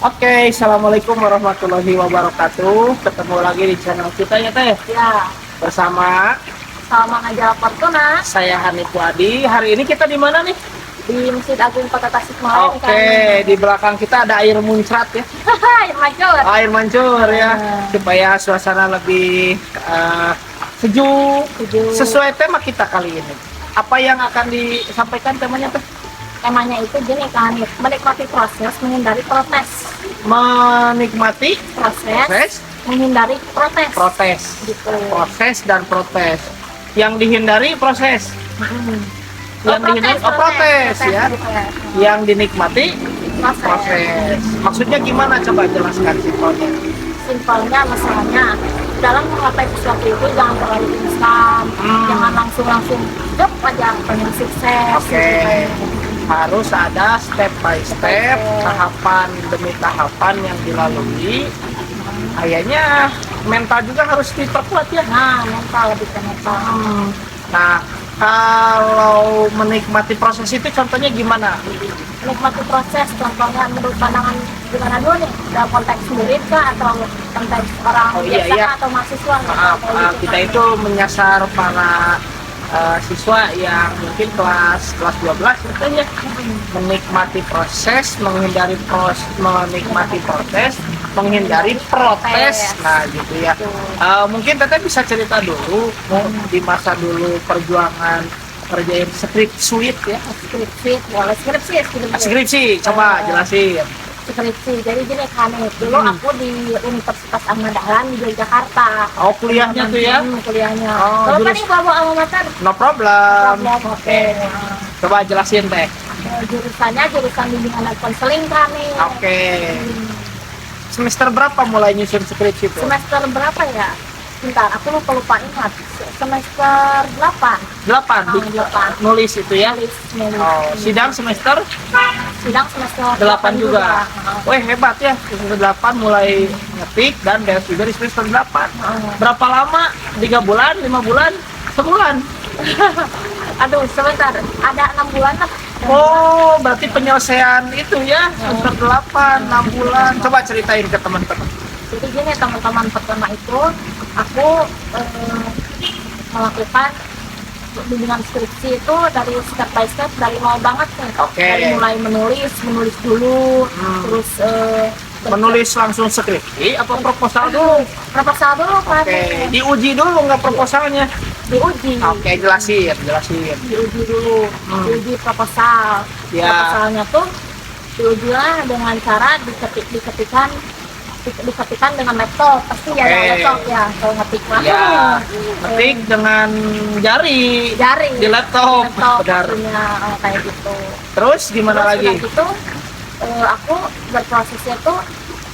Oke, assalamualaikum warahmatullahi wabarakatuh. Ketemu lagi di channel kita ya Teh. Ya, Bersama sama Najwa Fortuna saya Hanif Wadi. Hari ini kita di mana nih? di Masjid Agung Kota Tasikmalaya. Oke, di belakang kita ada air muncrat ya. Yang mancur. Air mancur ya, supaya suasana lebih sejuk. Sejuk. Sesuai tema kita kali ini. Apa yang akan disampaikan temanya Teh? Temanya itu gini kan, menikmati proses, menghindari protes. Menikmati Proses, proses, menghindari protes. protes. Gitu. Proses dan protes. Yang dihindari proses. Yang dihindari protes ya. Protes. Yang dinikmati Proses. proses. Maksudnya gimana, coba jelaskan simpelnya. Simpelnya masalahnya dalam menggapai sesuatu itu jangan terlalu instan, jangan langsung jep aja pengen sukses. Oke. Harus ada step by step, tahapan demi tahapan yang dilalui. Kayaknya mental juga harus diperkuat ya. Nah, mental lebih ke mental. Nah, kalau menikmati proses itu contohnya gimana? Menikmati proses, contohnya menurut pandangan gimana dulu nih, dalam konteks murid kah atau konteks orang Oh, iya, biasa iya. kah atau mahasiswa? Maaf, Kayak gitu kita kan. itu menyasar para siswa yang mungkin kelas 12 itu ya. Menikmati proses, menikmati proses, menghindari protes. Nah, gitu ya. Mungkin Teteh bisa cerita dulu di masa dulu perjuangan kerjain script suite ya. Skripsi, boleh skripsi. Skripsi, coba jelasin. Skripsi, jadi gini kan, dulu aku di Universitas Ahmad Dahlan di Yogyakarta. Oh, kuliahnya tuh ya? Kuliahnya. Oh, Kalau jurus- tadi bawa alma mater, No problem. oke. Coba jelasin Teh. Jurusannya jurusan bimbingan dan konseling kan nih. Oke. Semester berapa mulai nyusun skripsi tuh? Semester berapa ya? Bentar, aku lupa ingat. Semester 8. 8. 8. Nulis itu ya. Nulis. Oh, sidang semester Sidang semester 8 juga. Heeh. Wih, hebat ya. Semester 8 mulai ngetik dan beres juga di semester 8. Berapa lama? 3 bulan, 5 bulan, sebulan? Aduh, sebentar. Ada 6 bulan lah. Oh, berarti penyelesaian itu ya. Semester 8, 6 bulan. Coba ceritain ke teman-teman. Jadi gini teman-teman, pertama itu aku melakukan bimbingan skripsi itu dari step by step, dari nol banget nih. Oke. Dari mulai menulis dulu, terus Menulis langsung skripsi apa proposal dulu? proposal dulu kan. Oke, diuji dulu nggak proposalnya? Diuji. Oke, jelasin. Diuji dulu, diuji proposal. Ya. Proposalnya tuh diujilah dengan cara diketikkan dengan laptop, pasti ya ada Oke. laptop ya kalau ngetik mah. Ya, ketik dengan jari Jari di laptop. Benar. pastinya, kayak gitu. Terus gimana Terus lagi? udah gitu aku berprosesnya tuh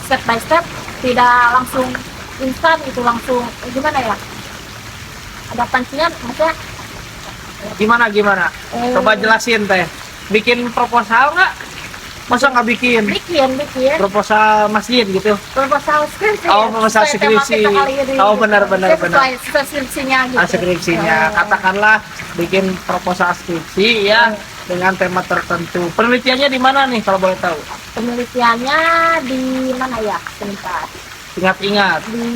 step by step, tidak langsung instan gitu, langsung gimana ya, ada pancinya maksudnya. Gimana? Coba jelasin Teh. Bikin proposal nggak? Masa nggak bikin? bikin Proposal masjid gitu? proposal skripsi. Oh, proposal Sesuai tema skripsi. kita kali ini. Oh, benar. Sesuai skripsinya gitu. Skripsinya. Katakanlah bikin proposal skripsi ya dengan tema tertentu. Penelitiannya di mana nih kalau boleh tahu? Penelitiannya di mana ya, sebentar, Ingat-ingat. di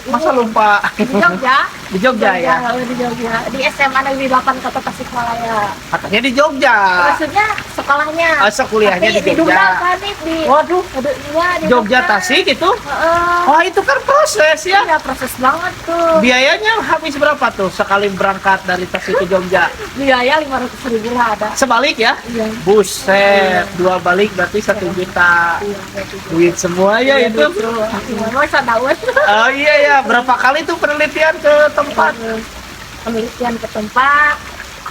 Masa lupa? di Jogja. Di Jogja ya? Di Jogja, di SMA Negeri 8 Kota Tasikmalaya. Katanya di Jogja. Maksudnya sekolahnya. Kuliahnya Tapi di Jogja. Dunggal kan nih, di Waduh, iya, di Jogja Tasik itu? Heeh. Wah, itu kan proses ya. Iya, proses banget tuh. Biayanya habis berapa tuh sekali berangkat dari Tasik ke Jogja? Biaya 500.000 lah ada. Sebalik ya? Iya. Buset, 2 balik berarti 1 juta. Duit semua ya itu. Masa daun. Oh iya ya, berapa kali tuh penelitian ke tempat? Penelitian ke tempat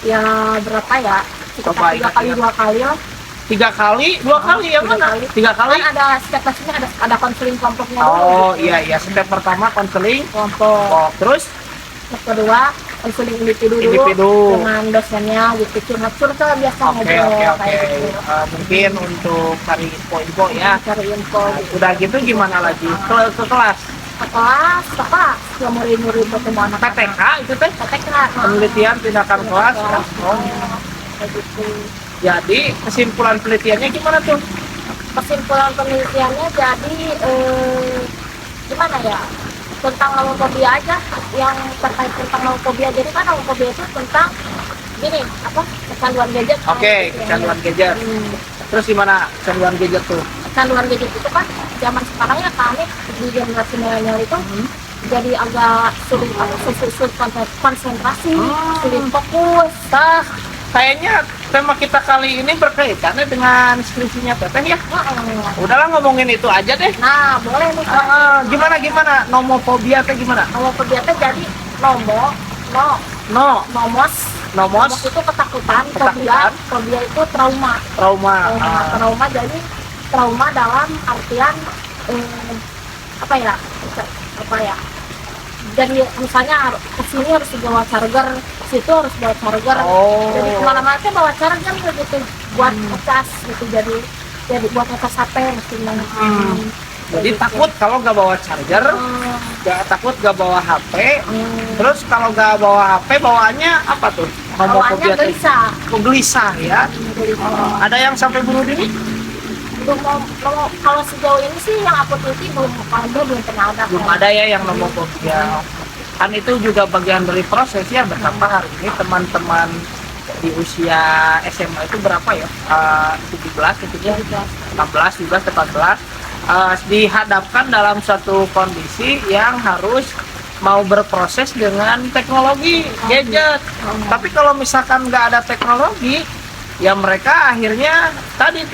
ya berapa ya? Coba Sekitar 3 kali, ingat-ingat. 2 kali lah. 3 kali? 2 kali yang Tiga mana? kali. 3 kali? Kan ada setiap kelasnya ada konseling kelompoknya dulu. Oh gitu. iya, step pertama konseling. Kelompok. Oh, terus Yang kedua konseling individu dulu Individu. dengan dosennya gitu, curhat biasa oke ngobrol oke. kayak gitu. Mungkin untuk cari info-info ya. Cari info gitu. Udah gitu gimana lagi? Ke kelas Kelas, yang murid-murid ketemu anak PTK itu teh? PTK. Penelitian tindakan kelas. Oh. Kayak gitu. Jadi kesimpulan penelitiannya gimana tuh? kesimpulan penelitiannya jadi gimana ya, tentang nomofobia aja, yang terkait tentang nomofobia. Jadi kan nomofobia itu tentang gini, apa, kecanduan gadget. Oke, kecanduan gadget. Terus gimana kecanduan gadget tuh? Kecanduan gadget itu kan zaman sekarang ya kami di generasi milenial itu jadi agak sulit, sulit konsentrasi, sulit fokus. Kayaknya tema kita kali ini berkaitannya dengan skripsinya Teteh ya. Udahlah ngomongin itu aja deh. Nah, boleh nih. Gimana nomofobia teh gimana? Nomofobia itu jadi nomos Nomos itu ketakutan, Ketakutan. fobia itu trauma. trauma. Trauma jadi trauma dalam artian apa ya, jadi misalnya kesini harus bawa charger, situ harus bawa charger, jadi kemana-mana tuh bawa charger gitu buat ngecas gitu, jadi buat ngecas HP mestinya. Jadi takut kalau nggak bawa charger, takut nggak bawa HP. Terus kalau nggak bawa HP, bawaannya apa tuh? Bawaannya Nomofobia teh. gelisah. Gelisah ya. Ada yang sampai bunuh diri? Kalau sejauh ini sih yang aku teliti belum pernah ada. Belum ada ya yang nomofobia. Kan itu juga bagian dari proses ya. Betapa hari ini teman-teman di usia SMA itu berapa ya? 17 itu ya, 16, 17, 18 dihadapkan dalam suatu kondisi yang harus mau berproses dengan teknologi gadget. Tapi kalau misalkan nggak ada teknologi, ya mereka akhirnya tadi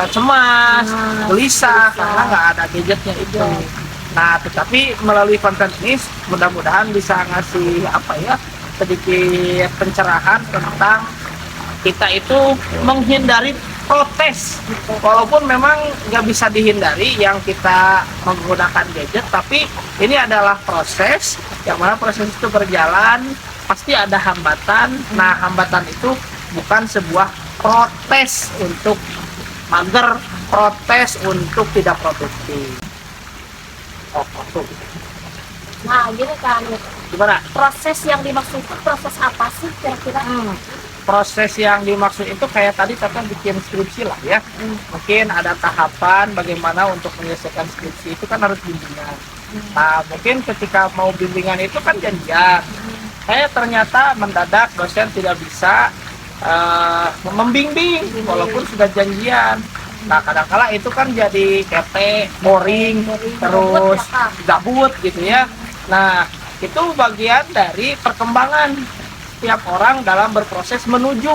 cemas, gelisah karena nggak ada gadgetnya itu. Nah, tetapi melalui konten ini mudah-mudahan bisa ngasih sedikit pencerahan tentang kita itu menghindari protes, walaupun memang nggak bisa dihindari yang kita menggunakan gadget, tapi ini adalah proses yang mana proses itu berjalan, pasti ada hambatan. Nah, hambatan itu bukan sebuah protes untuk mager, protes untuk tidak produktif. Nah, gini kan, Gimana? proses yang dimaksud itu proses apa sih kira-kira? Proses yang dimaksud itu kayak tadi kita bikin skripsi lah ya. Mungkin ada tahapan bagaimana untuk menyelesaikan skripsi itu kan harus bimbingan. Nah, mungkin ketika mau bimbingan itu kan janjian. Ternyata mendadak dosen tidak bisa membimbing walaupun sudah janjian. Nah, kadang-kala itu kan jadi kete, boring, terus gabut gitu ya. Nah, itu bagian dari perkembangan setiap orang dalam berproses menuju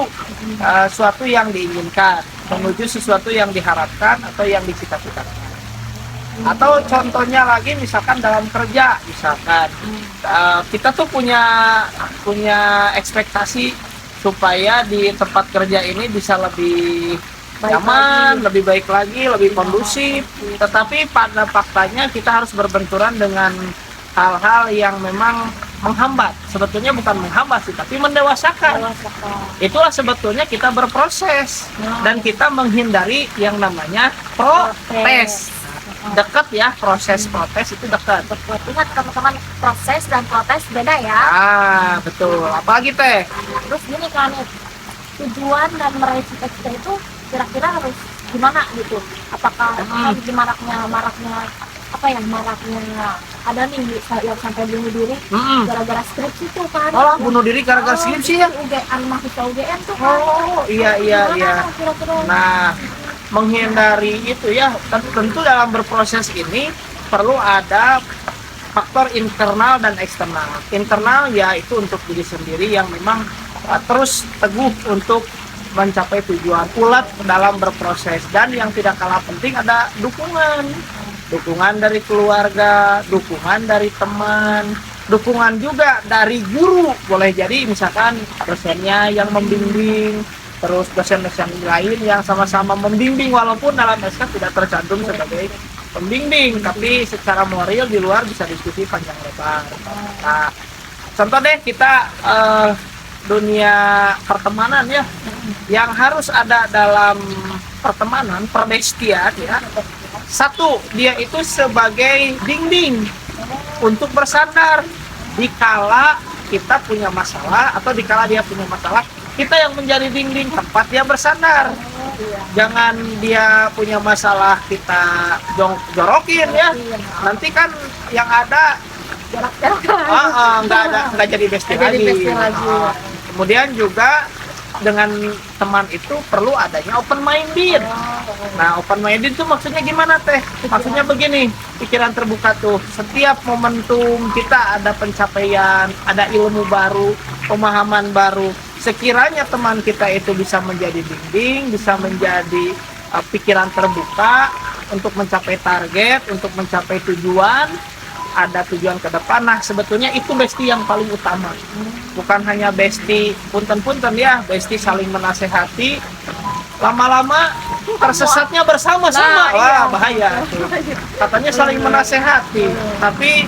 sesuatu yang diinginkan, menuju sesuatu yang diharapkan atau yang dicita-citakan. Atau contohnya lagi misalkan dalam kerja, misalkan kita tuh punya ekspektasi supaya di tempat kerja ini bisa lebih nyaman, lebih baik lagi, lebih kondusif. Tetapi pada faktanya kita harus berbenturan dengan hal-hal yang memang menghambat. Sebetulnya bukan menghambat sih, tapi mendewasakan. Itulah sebetulnya kita berproses dan kita menghindari yang namanya protes. Dekat ya, proses protes itu dekat. Ingat teman-teman, proses dan protes beda ya. Betul. Apalagi teh? Terus gini kan, tujuan dan meraih cita-cita itu kira-kira harus gimana gitu? Apakah di maraknya ada nih yang sampai bunuh diri gara-gara skripsi tuh kan? Bunuh diri gara-gara skripsi ya? Mahasiswa UGM tuh kan? Iya. Nah, menghindari itu ya, tentu dalam berproses ini perlu ada faktor internal dan eksternal. Internal ya itu untuk diri sendiri yang memang terus teguh untuk mencapai tujuan, ulet dalam berproses. Dan yang tidak kalah penting ada dukungan dari keluarga, dukungan dari teman, dukungan juga dari guru. Boleh jadi misalkan dosennya yang membimbing, terus dosen-dosen lain yang sama-sama membimbing, walaupun dalam SK tidak tercantum sebagai pembimbing, tapi secara moral di luar bisa diskusi panjang lebar. Nah, contoh deh kita dunia pertemanan ya, yang harus ada dalam pertemanan, perdestinaan ya. Satu, dia itu sebagai dinding untuk bersandar dikala kita punya masalah atau dikala dia punya masalah, kita yang menjadi dinding tempat dia bersandar. Iya. Jangan dia punya masalah kita jorokin ya. Iya. Nanti kan yang ada Jarak-jarakan. nggak jadi bestie Nggak jadi lagi. bestie lagi. Kemudian juga dengan teman itu perlu adanya open minded. Nah, open minded itu maksudnya gimana teh? Maksudnya begini, pikiran terbuka tuh. Setiap momentum kita ada pencapaian, ada ilmu baru, pemahaman baru. Sekiranya teman kita itu bisa menjadi bimbing, bisa menjadi pikiran terbuka untuk mencapai target, untuk mencapai tujuan, ada tujuan ke depan. Nah, sebetulnya itu bestie yang paling utama. Bukan hanya bestie punten-punten ya, bestie saling menasehati. Lama-lama tersesatnya bersama-sama. Nah, Wah, iya. bahaya tuh. Katanya saling menasehati, tapi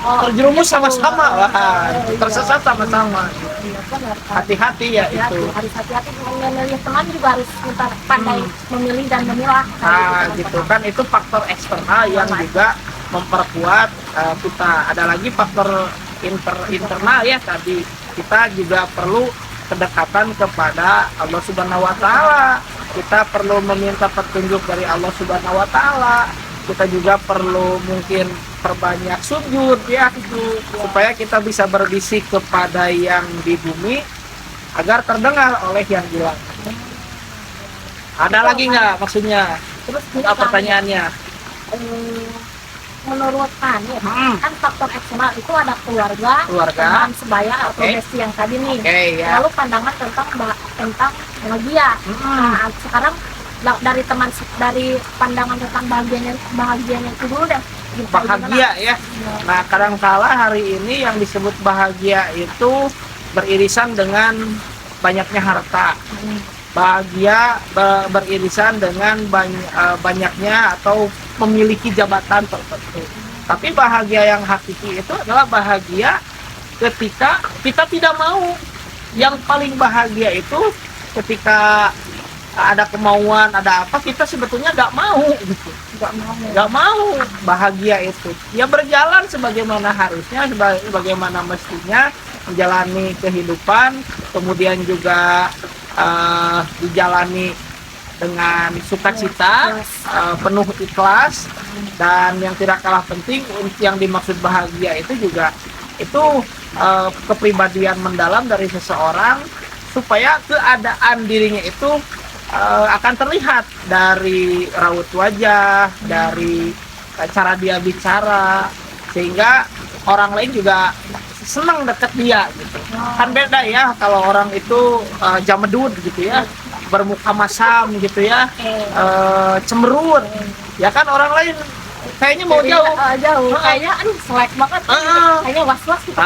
terjerumus sama-sama. Wah, tersesat sama-sama. Iya, benar. Hati-hati ya itu. Harus hati-hati memilih teman, juga harus pintar pandai memilih dan memilah. Nah, gitu kan, itu faktor eksternal yang juga memperkuat kita. Ada lagi faktor internal ya, tadi kita juga perlu kedekatan kepada Allah Subhanahu wa taala. Kita perlu meminta petunjuk dari Allah Subhanahu wa taala. Kita juga perlu mungkin perbanyak sujud ya, supaya kita bisa berbisik kepada yang di bumi agar terdengar oleh yang di langit. Ada lagi nggak maksudnya? Terus gini, Pertanyaannya. menurut Kani, kan faktor eksternal itu ada keluarga, teman sebaya atau Oke. bestie yang tadi nih. Oke, ya. Lalu pandangan tentang bahagia. Nah, sekarang dari pandangan tentang bahagianya itu dulu deh. Bahagia ya. Nah, kadangkala hari ini yang disebut bahagia itu beririsan dengan banyaknya harta. Bahagia beririsan dengan banyaknya atau memiliki jabatan tertentu. Tapi bahagia yang hakiki itu adalah bahagia ketika kita tidak mau. Yang paling bahagia itu ketika ada kemauan, ada apa, kita sebetulnya nggak mau gitu. Nggak mau bahagia itu. Ya berjalan sebagaimana harusnya, sebagaimana mestinya, menjalani kehidupan, kemudian juga dijalani dengan sukacita, penuh ikhlas, dan yang tidak kalah penting, yang dimaksud bahagia itu juga itu kepribadian mendalam dari seseorang, supaya keadaan dirinya itu akan terlihat dari raut wajah, dari cara dia bicara, sehingga orang lain juga senang deket dia gitu. Kan beda ya kalau orang itu jamedud gitu ya, bermuka masam gitu ya, cemberut, ya kan orang lain kayaknya mau jauh. Kayaknya selek banget. Kayaknya was-was gitu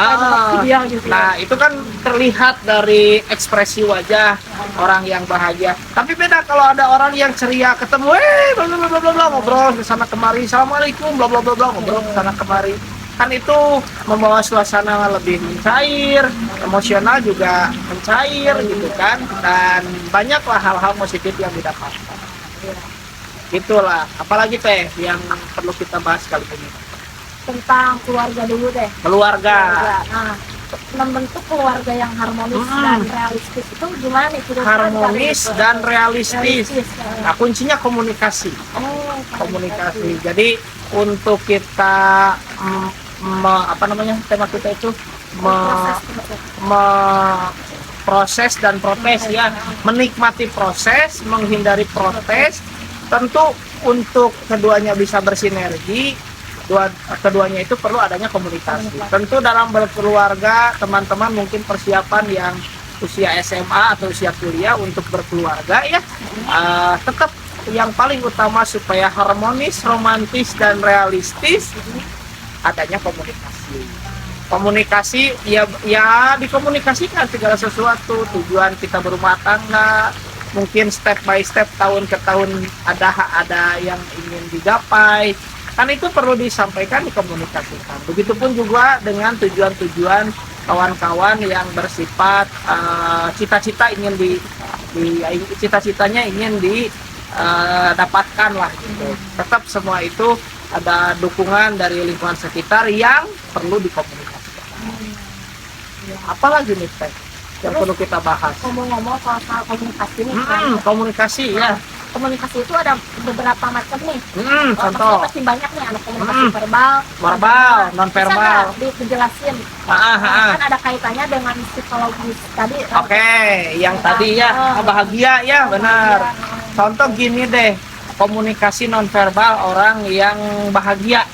dia gitu. Nah, itu kan terlihat dari ekspresi wajah orang yang bahagia. Tapi beda kalau ada orang yang ceria, ketemu bla bla bla bla bla, ngobrol ke sana kemari, assalamualaikum bla bla bla bla, ngobrol ke sana kemari. Kan itu membawa suasana lebih mencair, emosional juga mencair gitu kan, dan banyaklah hal-hal positif yang didapatkan. Itulah, apalagi teh yang perlu kita bahas kali ini. Tentang keluarga dulu deh. Keluarga. Nah, membentuk keluarga yang harmonis dan realistis itu gimana nih? Harmonis dan realistis. Nah, kuncinya komunikasi. Komunikasi. Jadi untuk kita tema kita itu proses dan protes ya, menikmati proses, menghindari protes. Tentu untuk keduanya bisa bersinergi, keduanya itu perlu adanya komunikasi. Tentu dalam berkeluarga, teman-teman mungkin persiapan yang usia SMA atau usia kuliah untuk berkeluarga ya, tetap yang paling utama supaya harmonis, romantis, dan realistis, adanya komunikasi. Komunikasi ya dikomunikasikan segala sesuatu, tujuan kita berumah tangga, mungkin step by step, tahun ke tahun ada yang ingin digapai, kan itu perlu disampaikan, dikomunikasikan. Begitupun juga dengan tujuan-tujuan kawan-kawan yang bersifat cita-cita cita-citanya ingin didapatkan lah gitu. Tetap semua itu ada dukungan dari lingkungan sekitar yang perlu dikomunikasikan. Apalagi nih teh? yang Terus, perlu kita bahas. ngomong-ngomong soal komunikasi nih, Komunikasi ya. komunikasi itu ada beberapa macam nih. Contoh Maksudnya pasti banyak nih, ada komunikasi verbal, verbal, non Bisa verbal. nggak dijelasin? Ah. Kan ada kaitannya dengan psikologis tadi. Oke, yang tadi ya bahagia ya benar. Contoh gini deh, komunikasi nonverbal orang yang bahagia.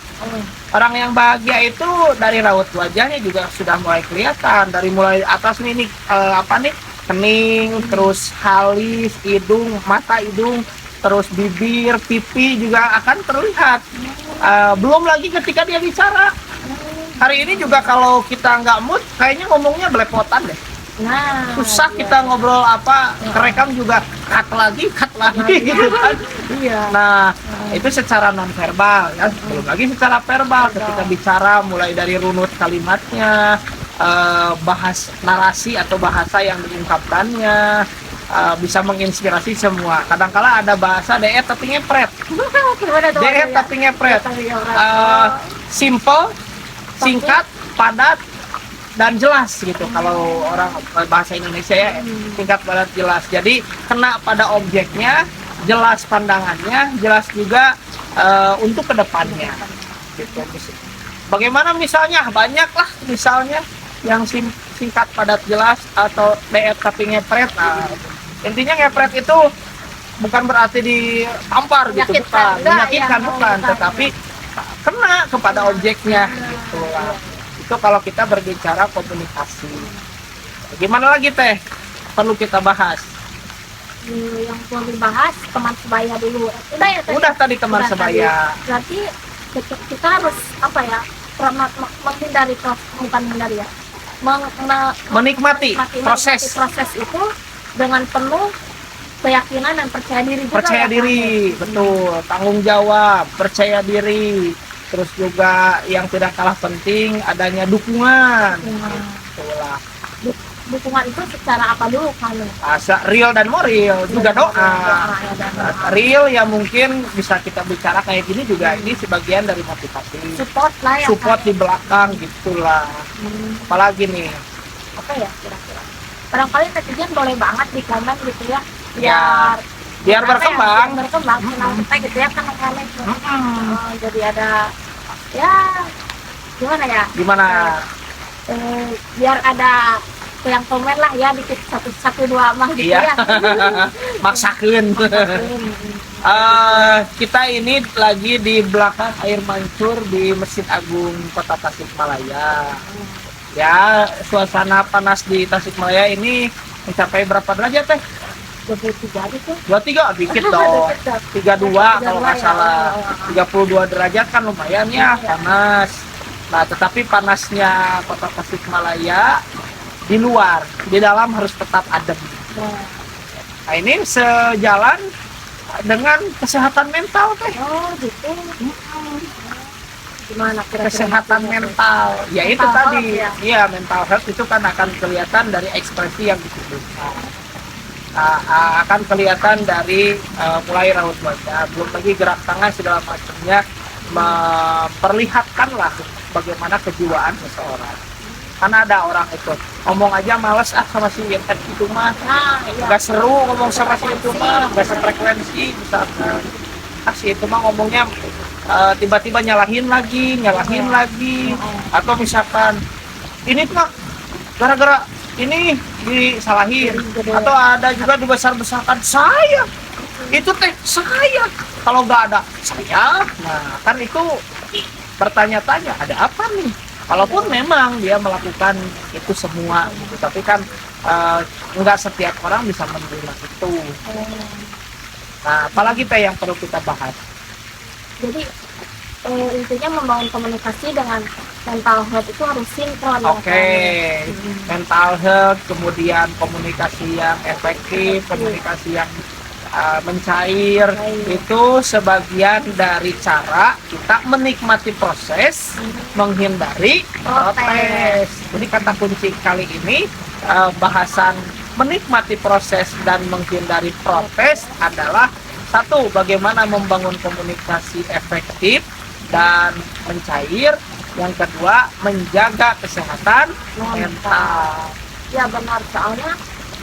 Orang yang bahagia itu dari raut wajahnya juga sudah mulai kelihatan. Dari mulai atas nih apa nih, kening, terus halis, hidung, mata hidung, terus bibir, pipi juga akan terlihat. Belum lagi ketika dia bicara. Hari ini juga kalau kita nggak mood, kayaknya ngomongnya belepotan deh. Nah, Susah iya. kita ngobrol apa, kerekam juga cut lagi gitu kan. Iya. Nah, itu secara non verbal ya. Belum lagi secara verbal ketika bicara, mulai dari runut kalimatnya, bahas narasi atau bahasa yang diungkapkannya, bisa menginspirasi semua. Kadangkala ada bahasa DE tapi ngepret. Gimana tuh? DE tapi ngepret. Simple, singkat, padat, dan jelas gitu. Kalau orang bahasa Indonesia ya, singkat, padat, jelas. Jadi kena pada objeknya, jelas pandangannya, jelas juga untuk kedepannya gitu. Bagaimana misalnya, banyak lah misalnya yang singkat, padat, jelas, atau DE tapi ngepret. Intinya ngepret itu bukan berarti ditampar gitu, bukan menyakitkan, bukan, tetapi kena kepada objeknya gitu lah. Itu kalau kita berbicara komunikasi. Gimana lagi teh perlu kita bahas? Yang perlu dibahas teman sebaya dulu. Udah ya tadi? Udah tadi teman Udah sebaya. Tadi. Berarti kita harus apa ya, menghindari, bukan menghindari ya, Menikmati proses itu dengan penuh keyakinan dan percaya diri juga. Percaya diri, betul. Tanggung jawab, percaya diri. Terus juga yang tidak kalah penting adanya dukungan. Itulah. Dukungan itu secara apa dulu kamu? Real dan moral juga doa. Ya, Real ya mungkin bisa kita bicara kayak gini juga, ini sebagian dari motivasi. Support lah ya. Support di belakang gitulah. Apalagi nih? Apa ya kira-kira? Barangkali netizen boleh banget di komen gitu ya. Biar berkembang. Berkembang kenal kita gitu ya kan komen. Jadi ada ya gimana ya? Gimana? Biar ada yang komen lah ya, dikit satu dua mah gitu Iya. ya. Maksakeun. Kita ini lagi di belakang air mancur di Masjid Agung Kota Tasikmalaya. Ya, suasana panas di Tasikmalaya ini mencapai berapa derajat teh? 23 gitu. 23 dikit dong. 32 kalau nggak salah. 32 derajat kan lumayan ya panas. Nah, tetapi panasnya Kota Tasikmalaya di luar, di dalam harus tetap adem. Nah, ini sejalan dengan kesehatan mental teh. Oh gitu. Gimana kira-kira? Kesehatan mental, ya itu Mental tadi, health, ya? iya mental health itu kan akan kelihatan dari ekspresi yang ditunjukkan. Akan kelihatan dari mulai raut wajah, belum lagi gerak tangan segala macamnya, memperlihatkanlah bagaimana kejiwaan seseorang. Karena ada orang itu ngomong aja males sama si Intet itu mah, nggak seru ngomong sama si itu mah, nggak sefrekuensi misalkan. Si itu mah ngomongnya tiba-tiba nyalahin lagi, atau misalkan ini mah gara-gara ini disalahin, atau ada juga dibesar-besarkan saya, itu teh saya, kalau nggak ada saya, nah kan itu bertanya-tanya ada apa nih? Walaupun memang dia melakukan itu semua, gitu. Tapi kan nggak setiap orang bisa menerima itu. Nah, apalagi teh yang perlu kita bahas? Jadi intinya membangun komunikasi dengan mental health itu harus sinkron. Oke. Mental health, kemudian komunikasi yang efektif, komunikasi yang mencair, itu sebagian dari cara kita menikmati proses, menghindari protes. Jadi kata kunci kali ini bahasan menikmati proses dan menghindari protes adalah satu, bagaimana membangun komunikasi efektif dan mencair. Yang kedua, menjaga kesehatan mental. Ya benar, soalnya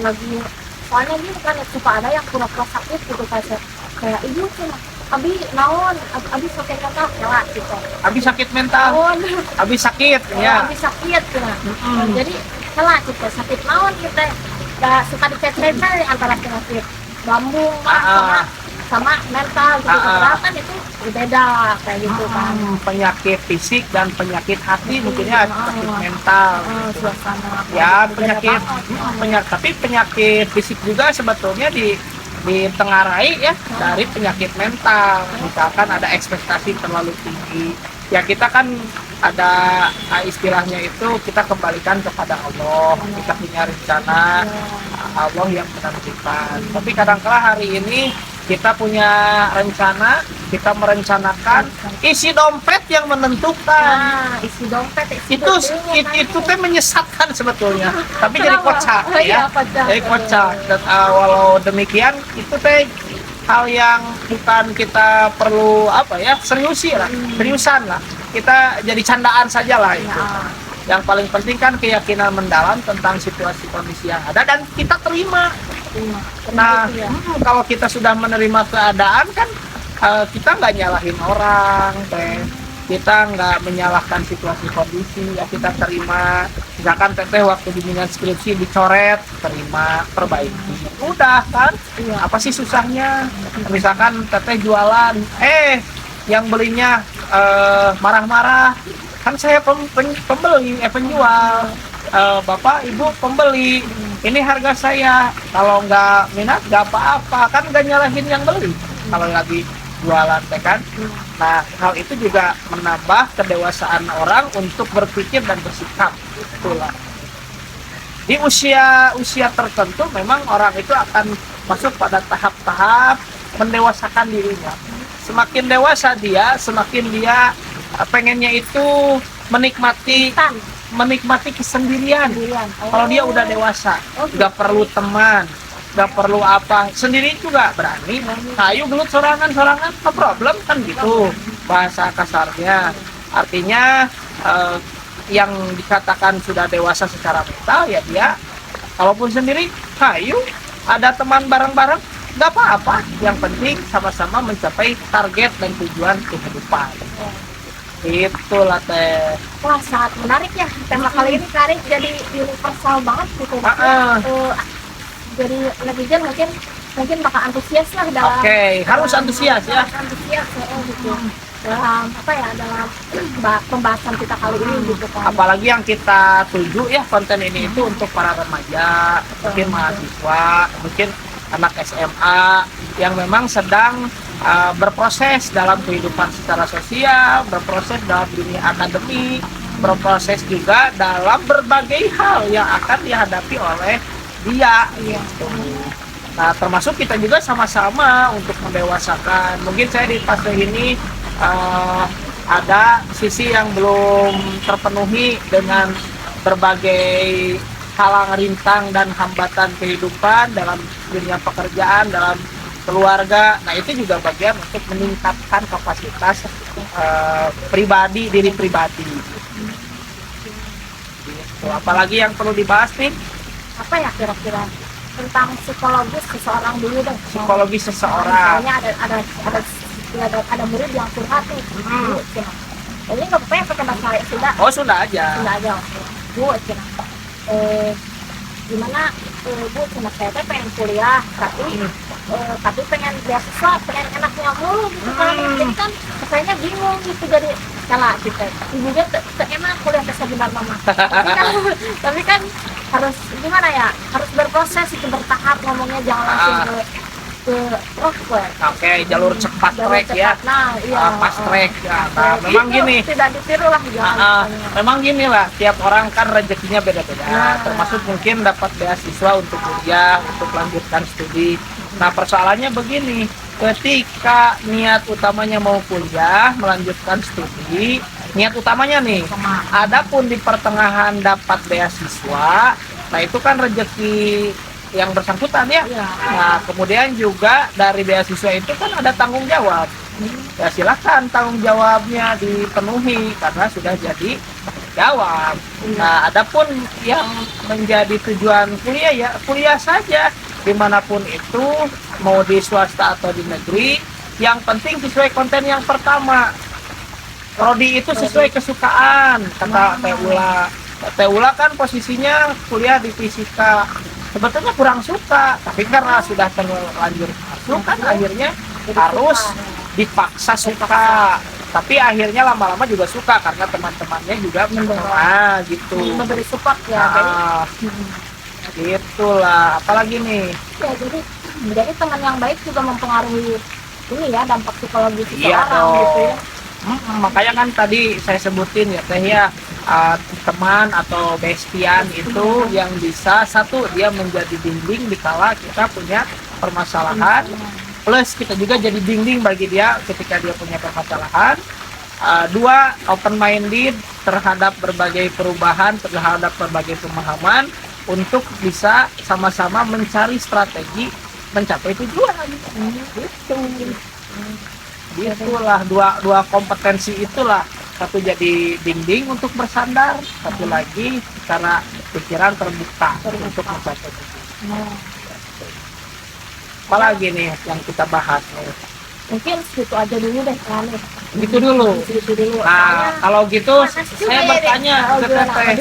gini kan suka ada yang pura-pura sakit gitu, kayak ibu cina abi naon, abi sakit kata ya gitu. Abi sakit mental, Naon, abi sakit ya. abi sakit cina. Mm-mm. Jadi salah gitu, sakit naon kita gak suka dicet-cetnya antara penyakit lambung Ah, sama mental gitu. Padahal kan itu beda kayak gitu kan. Penyakit fisik dan penyakit hati mungkin ya, penyakit mental gitu. Suasana Ya beda penyakit banget. tapi penyakit fisik juga sebetulnya ditengarai ya dari penyakit mental. Misalkan ada ekspektasi terlalu tinggi, ya kita kan ada istilahnya itu kita kembalikan kepada Allah, kita punya rencana, Allah yang menentukan. Tapi kadangkala hari ini kita punya rencana, kita merencanakan, isi dompet yang menentukan. Nah, isi dompet Itu teh menyesatkan sebetulnya, tapi jadi Kenapa? kocak Oh, iya, ya, kocak. jadi kocak. Dan walau demikian itu teh hal yang bukan kita perlu seriusan lah, kita jadi candaan saja lah itu. Yang paling penting kan keyakinan mendalam tentang situasi kondisi yang ada dan kita terima. Nah, kalau kita sudah menerima keadaan kan, kita nggak nyalahin orang, kita nggak menyalahkan situasi kondisi, ya kita terima. Misalkan teteh waktu bimbingan skripsi dicoret, terima, perbaiki, udah kan? Apa sih susahnya? Misalkan teteh jualan, yang belinya marah-marah, kan saya penjual, bapak ibu pembeli, ini harga saya, kalau nggak minat nggak apa-apa, kan nggak nyalahin yang beli kalau lagi jualan teh kan. Nah, hal itu juga menambah kedewasaan orang untuk berpikir dan bersikap. Itulah di usia tertentu memang orang itu akan masuk pada tahap-tahap mendewasakan dirinya. Semakin dewasa dia, semakin dia pengennya itu menikmati kesendirian. Kalau dia udah dewasa, nggak perlu teman, nggak perlu apa, sendiri juga berani. Kayu gelut sorangan, no problem kan gitu bahasa kasarnya. Artinya yang dikatakan sudah dewasa secara mental ya dia, kalaupun sendiri kayu, ada teman bareng-bareng, nggak apa-apa. Yang penting sama-sama mencapai target dan tujuan kehidupan. Itulah teh. Wah, sangat menarik ya tema kali ini, Karin, jadi universal banget gitu. Jadi netizen mungkin bakal antusias lah dalam. Harus antusias ya. Antusias gitu. Dalam dalam pembahasan kita kali ini gitu kan. Apalagi yang kita tuju ya konten ini itu untuk para remaja, mungkin mahasiswa, mungkin anak SMA yang memang sedang berproses dalam kehidupan secara sosial, berproses dalam dunia akademik, berproses juga dalam berbagai hal yang akan dihadapi oleh dia. Gitu. Nah, termasuk kita juga sama-sama untuk mendewasakan. Mungkin saya di fase ini ada sisi yang belum terpenuhi dengan berbagai halang rintang dan hambatan kehidupan dalam dunia pekerjaan, dalam keluarga. Nah, itu juga bagian untuk meningkatkan kapasitas diri pribadi. Gitu. Apalagi yang perlu dibahas nih? Apa ya kira-kira tentang psikologis seseorang dulu deh. Psikologis seseorang. Misalnya ada murid yang curhat nih. Jadi nggak apa-apa ya pakai bahasa Sunda. Oh, Sunda aja. Sunda aja. Bu, gimana Bu, cuma saya pengen kuliah tapi pengen beasiswa, pengen enaknya mulu gitu kan. Jadi kan saya bingung gitu, jadi salah kita ibunya enak kuliah sebentar mama. Tapi kan harus gimana ya, harus berproses itu, bertahap ngomongnya, jangan langsung Oke, jalur cepat track ya. Nah, iya. Fast track ya. Nah, memang itu, gini. tidak ditiru lah Memang gini lah, tiap orang kan rezekinya beda-beda. Termasuk mungkin dapat beasiswa untuk kuliah, untuk lanjutkan studi. Nah, persoalannya begini, ketika niat utamanya mau kuliah, melanjutkan studi, niat utamanya nih. Adapun di pertengahan dapat beasiswa, nah itu kan rezeki yang bersangkutan ya. Nah, kemudian juga dari beasiswa itu kan ada tanggung jawab. Ya silakan tanggung jawabnya dipenuhi karena sudah jadi jawab. Nah, adapun yang menjadi tujuan kuliah ya kuliah saja dimanapun itu, mau di swasta atau di negeri, yang penting sesuai konten yang pertama. Prodi itu sesuai kesukaan, kata Teh Ula. Teh Ula kan posisinya kuliah di fisika. Sebetulnya kurang suka, tapi karena sudah terlanjur masuk kan akhirnya harus dipaksa suka. Tapi akhirnya lama-lama juga suka karena teman-temannya juga gitu. memberi support ya. Gitulah. Apalagi nih? Ya, jadi teman yang baik juga mempengaruhi ini ya, dampak psikologi Iya seseorang dong. gitu ya. Makanya kan tadi saya sebutin ya Teh ya, teman atau bestian itu yang bisa satu dia menjadi dinding dikala kita punya permasalahan, plus kita juga jadi dinding bagi dia ketika dia punya permasalahan. Dua, open minded terhadap berbagai perubahan, terhadap berbagai pemahaman untuk bisa sama-sama mencari strategi mencapai tujuan. Gitu. Itulah dua kompetensi itulah, satu jadi dinding untuk bersandar, satu lagi secara pikiran terbuka untuk mencapai tujuan. Apalagi nih yang kita bahas nih? Mungkin segitu aja dulu deh kan. Gitu dulu. Segitu dulu. Nah, kalau gitu saya bertanya ke Teteh,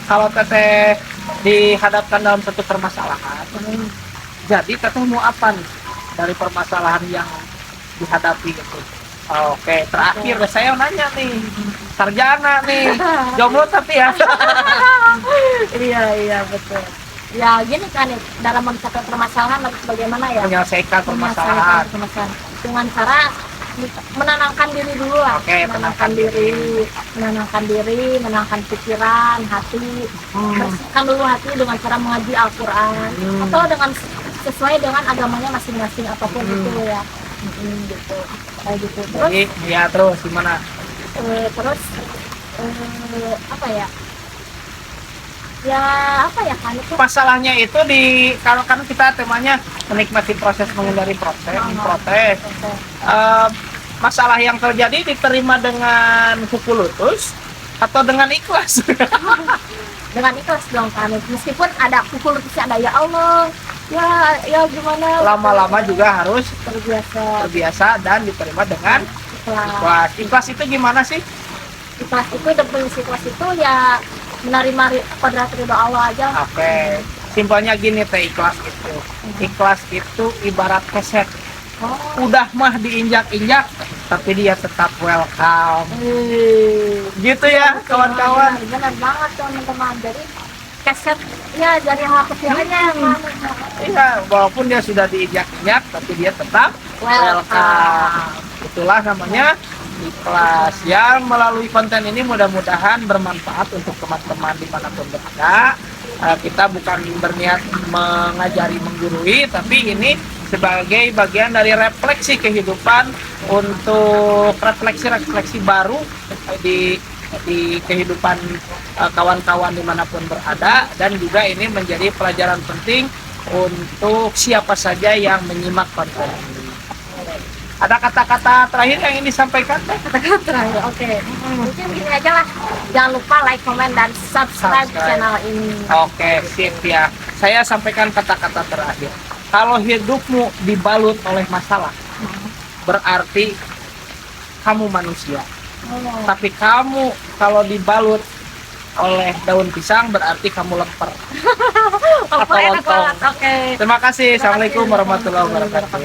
kalau Teteh dihadapkan dalam satu permasalahan, jadi Teteh mau apa nih dari permasalahan yang dihadapi gitu? Oke, terakhir saya nanya nih, sarjana nih, jomblo tapi ya. Iya betul. Ya gini kan, dalam mencapai permasalahan harus bagaimana ya? Menyelesaikan permasalahan. Dengan cara menenangkan diri dulu lah. Oke, menenangkan diri, menenangkan pikiran, hati. Bersihkan dulu hati dengan cara mengaji Al-Quran atau dengan sesuai dengan agamanya masing-masing apapun itu ya. Gitu. Kayak gitu. Terus Jadi, ya terus gimana? Apa ya? Ya apa ya kan itu? Masalahnya itu kalau kan kita temanya menikmati proses menghindari protes. Masalah yang terjadi diterima dengan pukul lutut atau dengan ikhlas? Dengan ikhlas dong kan, meskipun ada pukul lututnya, ada ya Allah, ya gimana? Lama-lama juga harus terbiasa dan diterima dengan ikhlas. Ikhlas itu gimana sih? Ikhlas itu, definisi ikhlas itu ya menerima kodrat ridho Allah aja. Oke. Simpelnya gini Teh, ikhlas itu. Ikhlas itu ibarat keset. Udah mah diinjak-injak tapi dia tetap welcome. Gitu ya kawan-kawan. Benar banget teman-teman. Jadi keset ya dari hal kecilnya Iya, walaupun dia sudah diinjak-injak tapi dia tetap welcome. Itulah namanya ikhlas. Yang melalui konten ini mudah-mudahan bermanfaat untuk teman-teman dimanapun berada. Kita bukan berniat mengajari, menggurui, tapi ini sebagai bagian dari refleksi kehidupan, untuk refleksi baru di kehidupan kawan-kawan dimanapun berada, dan juga ini menjadi pelajaran penting untuk siapa saja yang menyimak konten ini. Ada kata-kata terakhir yang ingin disampaikan? Kata-kata terakhir, oke. Mungkin gini aja lah, jangan lupa like, comment, dan subscribe channel ini. Oke, sip ya. Saya sampaikan kata-kata terakhir. Kalau hidupmu dibalut oleh masalah, berarti kamu manusia. Tapi kamu kalau dibalut oleh daun pisang, berarti kamu lemper. Atau lontong. Oke. Terima kasih. Assalamualaikum warahmatullahi wabarakatuh.